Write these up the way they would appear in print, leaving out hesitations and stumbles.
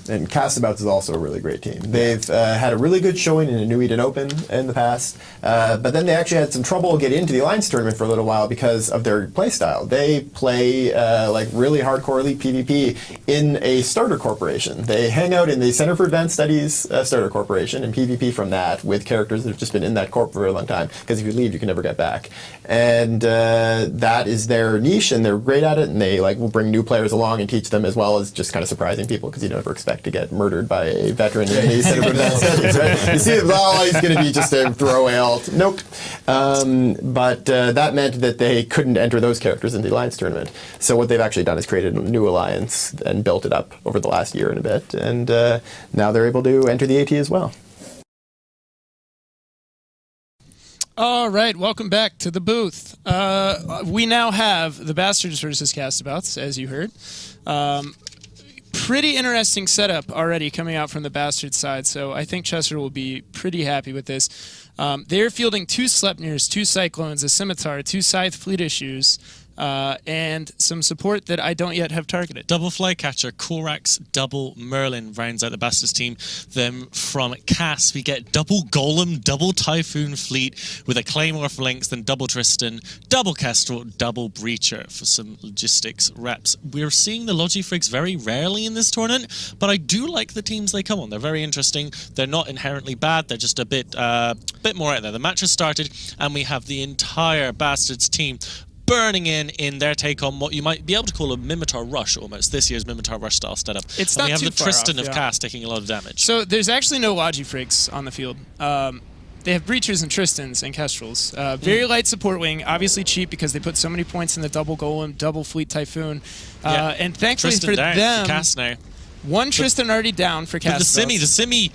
and Castabouts is also a really great team. They've had a really good showing in a New Eden Open in the past, but then they actually had some trouble getting into the Alliance tournament for a little while because of their play style. They play like really hardcore elite PvP in a starter corporation. They hang out in the Center for Advanced Studies starter corporation and PvP from that with characters that have just been in that corp for a long time, because if you leave, you can never get back. And that is their niche, and they're great at it, and they will bring new players along and teach them, as well as just kind of surprising people, because you never expect to get murdered by a veteran in the Center for Advanced Studies, right? You see, he's going to be just a throwaway alt. Nope. But that meant that they couldn't enter those characters in the Alliance tournament. So what they've actually done is created a new alliance and built it up over the last year and a bit, and now they're able to enter the AT as well. All right, welcome back to the booth. We now have the Bastards versus Castabouts, as you heard. Pretty interesting setup already coming out from the Bastards side, so I think Chester will be pretty happy with this. They're fielding 2 Sleipnirs, 2 Cyclones, a Scimitar, 2 Scythe Fleet Issues, and some support that I don't yet have targeted. Double Flycatcher, Korax, double Merlin rounds out the Bastards team. Then from Cass, we get double Golem, double Typhoon Fleet with a Claymore for links, then double Tristan, double Kestrel, double Breacher for some logistics reps. We're seeing the Logifrigs very rarely in this tournament, but I do like the teams they come on. They're very interesting. They're not inherently bad. They're just a bit more out there. The match has started, and we have the entire Bastards team burning in their take on what you might be able to call a Mimitar Rush, almost. This year's Mimitar Rush style setup. It's and not we have too the Tristan off, of Cass taking a lot of damage. So there's actually no Logifrigs on the field. They have Breachers and Tristans and Kestrels. Very light support wing, obviously cheap because they put so many points in the double Golem, double Fleet Typhoon. And thankfully Tristan for down them, for Cass now. One Tristan already down for Cass. The Simi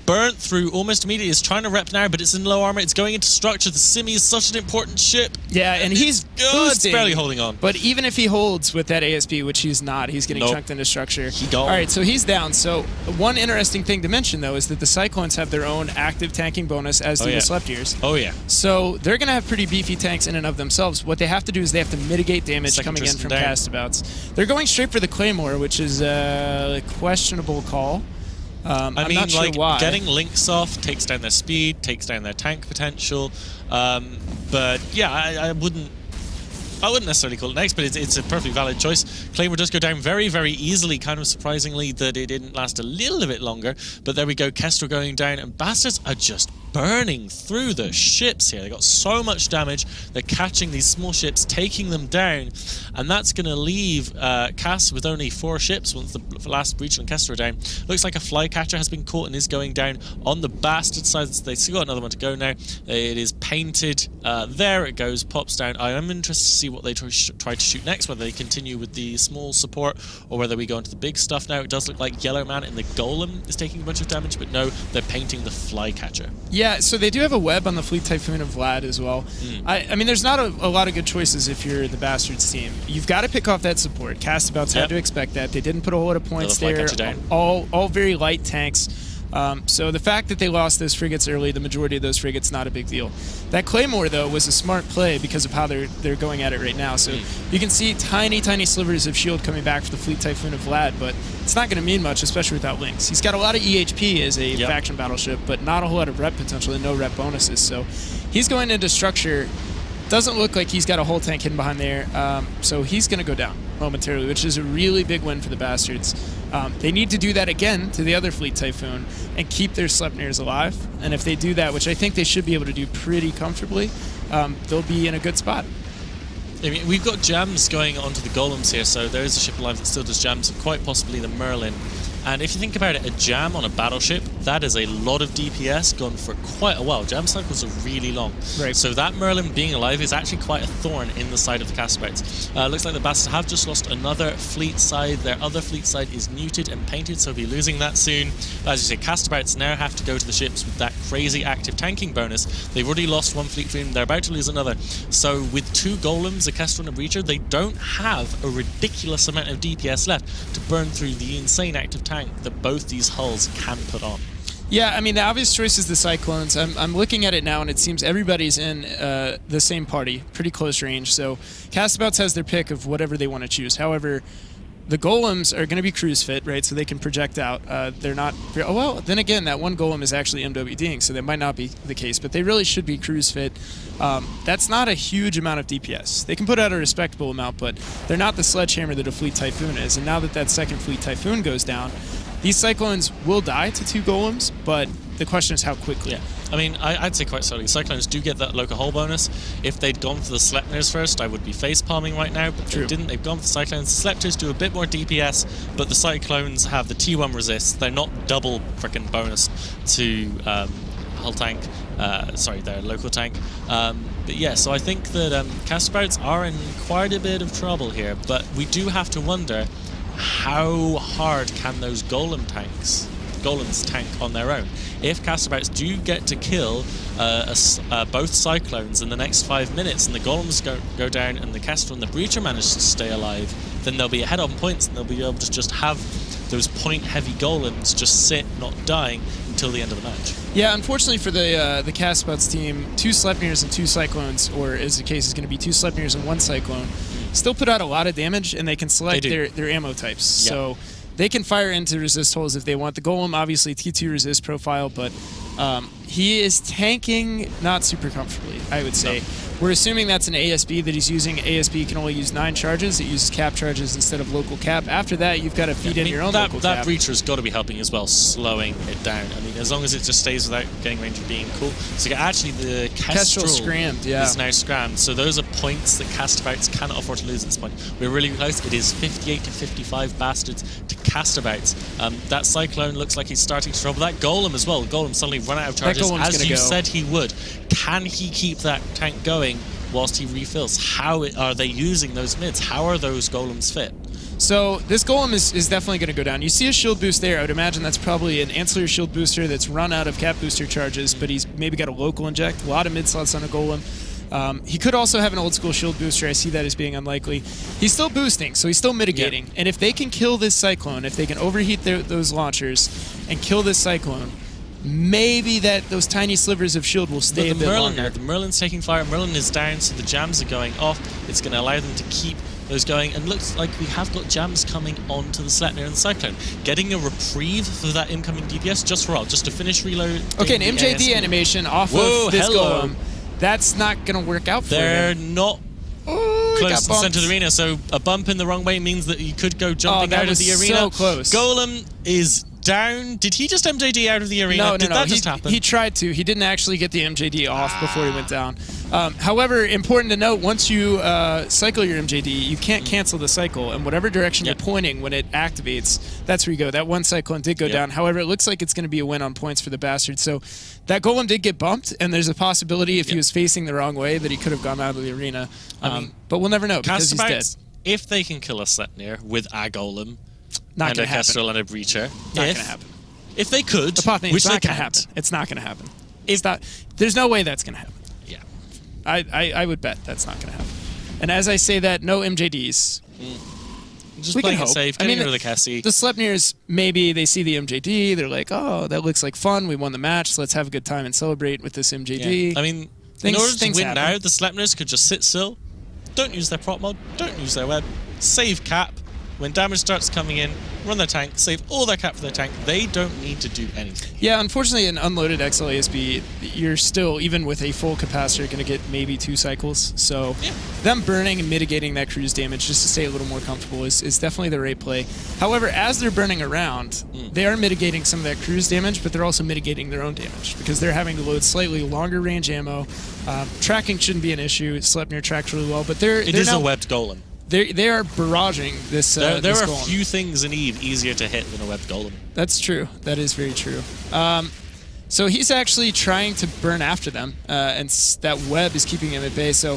burnt through almost immediately. Is trying to rep now, but it's in low armor. It's going into structure. The Simi is such an important ship. Yeah, and he's boosting. It's barely holding on. But even if he holds with that ASP, which he's not, he's getting chunked into structure. All right, so he's down. So one interesting thing to mention, though, is that the Cyclones have their own active tanking bonus, as do the Sleipnirs. Oh, yeah. So they're going to have pretty beefy tanks in and of themselves. What they have to do is they have to mitigate damage coming in from Castabouts. They're going straight for the Claymore, which is a questionable call. I mean, not sure why. Getting links off takes down their speed, takes down their tank potential. But yeah, I wouldn't necessarily call it next, but it's a perfectly valid choice. Claymore does go down very, very easily, kind of surprisingly that it didn't last a little bit longer. But there we go, Kestrel going down, and Bastards are just burning through the ships here. They got so much damage. They're catching these small ships, taking them down, and that's going to leave Cass with only 4 ships once the last Breacher and Kestrel are down. Looks like a Flycatcher has been caught and is going down on the Bastard side. They still got another one to go now. It is painted. There it goes, pops down. I am interested to see what they try to shoot next, whether they continue with the small support or whether we go into the big stuff now. It does look like Yellow Man in the Golem is taking a bunch of damage, but no, they're painting the Flycatcher. Yeah, so they do have a web on the Fleet Typhoon of Vlad as well. I mean, there's not a lot of good choices if you're the Bastards team. You've got to pick off that support. Castabouts had to expect that. They didn't put a whole lot of points there. All very light tanks. So the fact that they lost those frigates early, the majority of those frigates, not a big deal. That Claymore, though, was a smart play because of how they're going at it right now. So you can see tiny, tiny slivers of shield coming back for the Fleet Typhoon of Vlad, but it's not going to mean much, especially without links. He's got a lot of EHP as a faction battleship, but not a whole lot of rep potential and no rep bonuses. So he's going into structure. Doesn't look like he's got a whole tank hidden behind there, so he's going to go down momentarily, which is a really big win for the Bastards. They need to do that again to the other Fleet Typhoon and keep their Sleipnirs alive, and if they do that, which I think they should be able to do pretty comfortably, they'll be in a good spot. I mean, we've got jams going onto the Golems here, so there is a ship alive that still does jams, and quite possibly the Merlin. And if you think about it, a jam on a battleship, that is a lot of DPS gone for quite a while. Jam cycles are really long. Right. So that Merlin being alive is actually quite a thorn in the side of the Castabouts. Looks like the Bastards have just lost another fleet side. Their other fleet side is neutered and painted, so we'll be losing that soon. But as you say, Castabouts now have to go to the ships with that crazy active tanking bonus. They've already lost one fleet frame. They're about to lose another. So with 2 Golems, a Kestrel and a Breacher, they don't have a ridiculous amount of DPS left to burn through the insane active tank that both these hulls can put on. Yeah, I mean, the obvious choice is the Cyclones. I'm looking at it now, and it seems everybody's in the same party, pretty close range. So Castabouts has their pick of whatever they want to choose. However, The golems are going to be cruise fit, right? So they can project out. They're not. Oh well. Then again, that one golem is actually MWDing, so that might not be the case. But they really should be cruise fit. That's not a huge amount of DPS. They can put out a respectable amount, but they're not the sledgehammer that a Fleet Typhoon is. And now that second Fleet Typhoon goes down, these Cyclones will die to 2 golems, but the question is how quickly. Yeah. I mean, I'd say quite slowly. Cyclones do get that local hull bonus. If they'd gone for the Sleipnirs first, I would be face-palming right now, but they didn't. They've gone for the Cyclones. The Sleipnirs do a bit more DPS, but the Cyclones have the T1 resist. They're not double frickin' bonus to hull tank. Sorry, their local tank. But yeah, so I think that Castabouts are in quite a bit of trouble here, but we do have to wonder how hard can those golems tank on their own. If Castabouts do get to kill both Cyclones in the next 5 minutes and the golems go down and the Kestrel and the Breacher manage to stay alive, then they'll be ahead on points and they'll be able to just have those point-heavy golems just sit, not dying, until the end of the match. Yeah, unfortunately for the Castabouts team, 2 Sleipnirs and 2 Cyclones, or as the case is going to be 2 Sleipnirs and 1 Cyclone, still put out a lot of damage, and they can select their ammo types. Yep. So they can fire into resist holes if they want. The Golem, obviously, T2 resist profile, but he is tanking not super comfortably, I would say. No. We're assuming that's an ASB that he's using. ASB can only use 9 charges. It uses cap charges instead of local cap. After that, you've got to feed in your own local cap. That Breacher's got to be helping as well, slowing it down. I mean, as long as it just stays without getting range of being cool. So actually, the Kestrel scrammed, is now scrammed. So those are points that Castabouts cannot afford to lose at this point. We're really close. It is 58 to 55 bastards to Castabouts. That Cyclone looks like he's starting to trouble. That Golem as well. Golem suddenly run out of charges, as you said he would. Can he keep that tank going whilst he refills? How are they using those mids? How are those golems fit? So this golem is definitely going to go down. You see a shield boost there. I would imagine that's probably an ancillary shield booster that's run out of cap booster charges, but he's maybe got a local inject. A lot of mid slots on a golem. He could also have an old school shield booster. I see that as being unlikely. He's still boosting, so he's still mitigating. Yeah. And if they can kill this Cyclone, if they can overheat those launchers and kill this Cyclone, maybe those tiny slivers of shield will stay a bit longer. The Merlin's taking fire. Merlin is down, so the jams are going off. It's going to allow them to keep those going, and looks like we have got jams coming onto the Sleipnir and the Cyclone. Getting a reprieve for that incoming DPS just for all, just to finish reload. Okay, an MJD animation off of this golem. That's not going to work out for They're him. not close to the center of the arena, so a bump in the wrong way means that you could go jumping out of the arena. So close. Golem is down. Did he just MJD out of the arena? No, Did that just happen? He tried to. He didn't actually get the MJD off before he went down. However, important to note, once you cycle your MJD, you can't cancel the cycle, and whatever direction you're pointing when it activates, that's where you go. That one Cyclone did go down. However, it looks like it's going to be a win on points for the Bastard. So that Golem did get bumped, and there's a possibility if he was facing the wrong way that he could have gone out of the arena. But we'll never know because he's dead. If they can kill a Sleipnir with a Golem, not and a Kestrel and a Breacher, not going to happen. If they could, which they can't. It's not going to happen. It's not. There's no way that's going to happen. Yeah, I would bet that's not going to happen. And as I say that, no MJDs. Just playing it safe, getting rid of the Cassie. The Sleipnirs, maybe they see the MJD, they're like, oh, that looks like fun, we won the match, so let's have a good time and celebrate with this MJD. Yeah. I mean, in order to win now, the Sleipnirs could just sit still, don't use their prop mod, don't use their web, save cap. When damage starts coming in, run their tank, save all their cap for their tank. They don't need to do anything. Yeah, unfortunately, an unloaded XLASB, you're still, even with a full capacitor, going to get maybe 2 cycles. So them burning and mitigating that cruise damage just to stay a little more comfortable is definitely the right play. However, as they're burning around, they are mitigating some of that cruise damage, but they're also mitigating their own damage because they're having to load slightly longer range ammo. Tracking shouldn't be an issue. Sleipnir tracks really well, but it is a webbed golem. They are barraging this. There this are golem. few things in EVE easier to hit than a webbed golem. That's true. That is very true. So he's actually trying to burn after them, and that web is keeping him at bay. So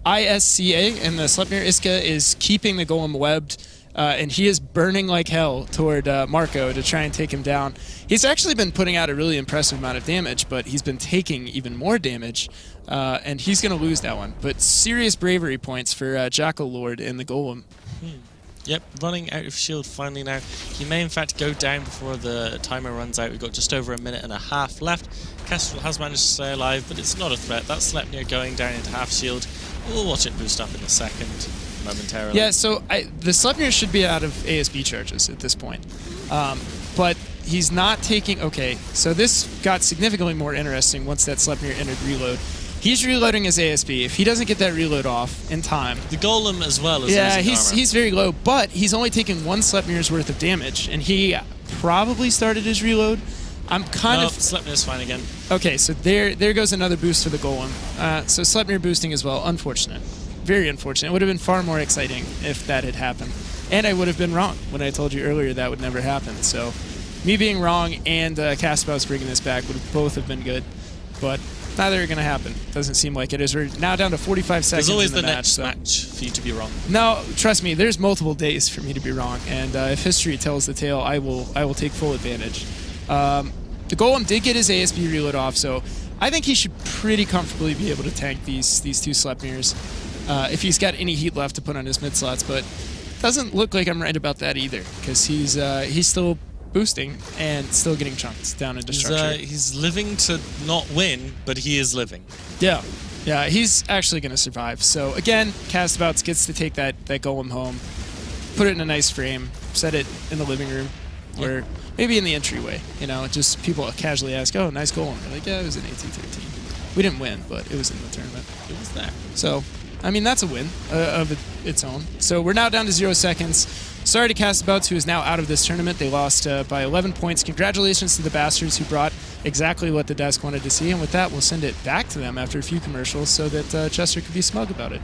ISCA and the Sleipnir Iska is keeping the golem webbed, and he is burning like hell toward Marco to try and take him down. He's actually been putting out a really impressive amount of damage, but he's been taking even more damage, and he's going to lose that one. But serious bravery points for Jackal Lord and the golem. Yep, running out of shield finally now. He may in fact go down before the timer runs out. We've got just over 1.5 minutes left. Kestrel has managed to stay alive, but it's not a threat. That's Sleipnir going down into half shield. We'll watch it boost up in a second. momentarily. Yeah, so the Sleipnir should be out of ASB charges at this point. But he's not taking... Okay, so this got significantly more interesting once that Sleipnir entered reload. He's reloading his ASB. If he doesn't get that reload off in time... The Golem as well is yeah, losing armor. he's very low, but he's only taking 1 Sleipnir's worth of damage, and he probably started his reload. I'm kind of... Sleipnir's fine again. Okay, so there goes another boost for the Golem. So Sleipnir boosting as well. Unfortunate. Very unfortunate. It would have been far more exciting if that had happened. And I would have been wrong when I told you earlier that would never happen. So me being wrong and CASTABOUTS bringing this back would have both have been good. But neither are going to happen. Doesn't seem like it is. We're now down to 45 seconds. There's always in the next match for you to be wrong. No, trust me. There's multiple days for me to be wrong. And if history tells the tale, I will take full advantage. The Golem did get his ASB reload off, so I think he should pretty comfortably be able to tank these 2 Sleipnirs if he's got any heat left to put on his mid slots. But doesn't look like I'm right about that either, because he's still boosting and still getting chunked down into structure. He's living to not win, but he is living. Yeah, he's actually going to survive. So again, CASTABOUTS gets to take that Golem home, put it in a nice frame, set it in the living room, or maybe in the entryway. You know, just people casually ask, "Oh, nice Golem." They're like, "Yeah, it was an 18-13. We didn't win, but it was in the tournament. It was there." So, I mean, that's a win of its own. So we're now down to 0 seconds. Sorry to CASTABOUTS, who is now out of this tournament. They lost by 11 points. Congratulations to the Bastards, who brought exactly what the desk wanted to see. And with that, we'll send it back to them after a few commercials so that Chester could be smug about it.